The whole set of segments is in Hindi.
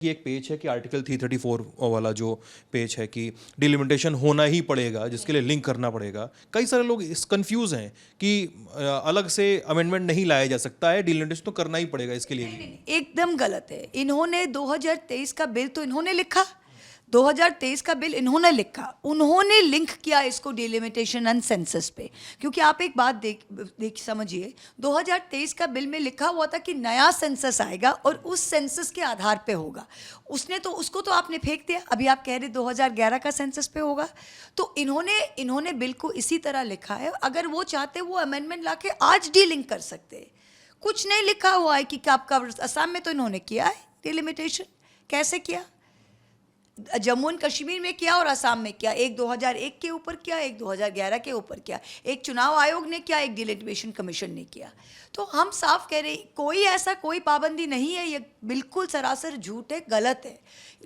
कि एक पेज है कि आर्टिकल 334 वाला जो पेज है कि डिलिमिटेशन होना ही पड़ेगा, जिसके लिए लिंक करना पड़ेगा। कई सारे लोग इस कंफ्यूज हैं कि अलग से अमेंडमेंट नहीं लाया जा सकता है, डिलिमिटेशन तो करना ही पड़ेगा इसके लिए भी। एकदम गलत है। इन्होंने 2023 का बिल तो इन्होंने लिखा, 2023 का बिल इन्होंने लिखा, उन्होंने लिंक किया इसको डिलिमिटेशन एंड सेंसस पे। क्योंकि आप एक बात देख समझिए, 2023 का बिल में लिखा हुआ था कि नया सेंसस आएगा और उस सेंसस के आधार पे होगा। उसको तो आपने फेंक दिया। अभी आप कह रहे 2011 का सेंसस पे होगा। तो इन्होंने बिल को इसी तरह लिखा है। अगर वो चाहते वो अमेंडमेंट ला के आज डीलिंक कर सकते। कुछ नहीं लिखा हुआ है कि आपका असम में तो इन्होंने किया है डिलिमिटेशन। कैसे किया? जम्मू एंड कश्मीर में किया और असम में किया। एक 2001 के ऊपर किया, एक 2011 के ऊपर किया। एक चुनाव आयोग ने किया, एक डिलिमिटेशन कमीशन ने किया। तो हम साफ कह रहे कोई पाबंदी नहीं है। ये बिल्कुल सरासर झूठ है, गलत है।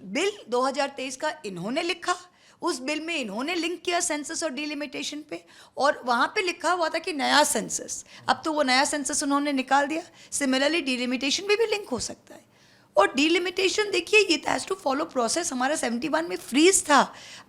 बिल 2023 का इन्होंने लिखा, उस बिल में इन्होंने लिंक किया सेंसस और डिलिमिटेशन पे, और वहाँ पे लिखा हुआ था कि नया सेंसस। अब तो वो नया सेंसस उन्होंने निकाल दिया। सिमिलरली डिलिमिटेशन भी लिंक हो सकता है। और डिलिमिटेशन देखिए, ये हैज़ टू फॉलो प्रोसेस। हमारा 71 में फ्रीज था।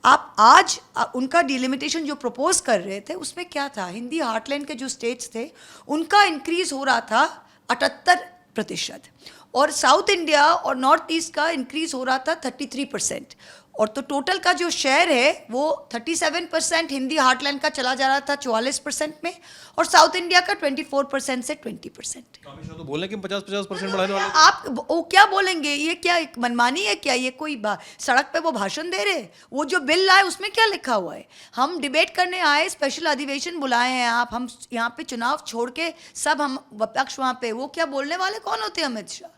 आप आज उनका डिलिमिटेशन जो प्रपोज कर रहे थे उसमें क्या था? हिंदी हार्टलैंड के जो स्टेट्स थे उनका इंक्रीज हो रहा था 78%, और साउथ इंडिया और नॉर्थ ईस्ट का इंक्रीज हो रहा था 33%। और तो टोटल का जो शेयर है वो 37% हिंदी हार्टलैंड का चला जा रहा था 44% में, और साउथ इंडिया का 24% से 20%। तो बोले कि 50% बढ़ाने वाले। आप वो क्या बोलेंगे? ये क्या एक मनमानी है क्या? ये कोई सड़क पे वो भाषण दे रहे? वो जो बिल लाए उसमें क्या लिखा हुआ है? हम डिबेट करने आए, स्पेशल अधिवेशन बुलाए हैं आप, हम यहाँ पे चुनाव छोड़ के सब हम विपक्ष वहाँ पे, वो क्या बोलने वाले कौन होते हैं? अमित शाह।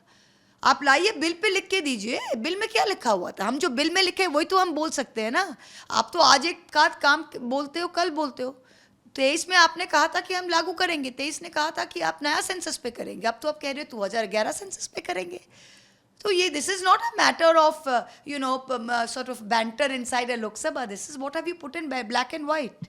आप लाइए, बिल पे लिख के दीजिए। बिल में क्या लिखा हुआ था? हम जो बिल में लिखे वही तो हम बोल सकते हैं ना। आप तो आज एक काम बोलते हो, कल बोलते हो। 23 में आपने कहा था कि हम लागू करेंगे, 23 ने कहा था कि आप नया सेंसस पे करेंगे, अब तो आप कह रहे हो 2011 सेंसस पे करेंगे। तो ये this is not a matter of sort of banter inside a Lok Sabha. This is what have you put in black and white.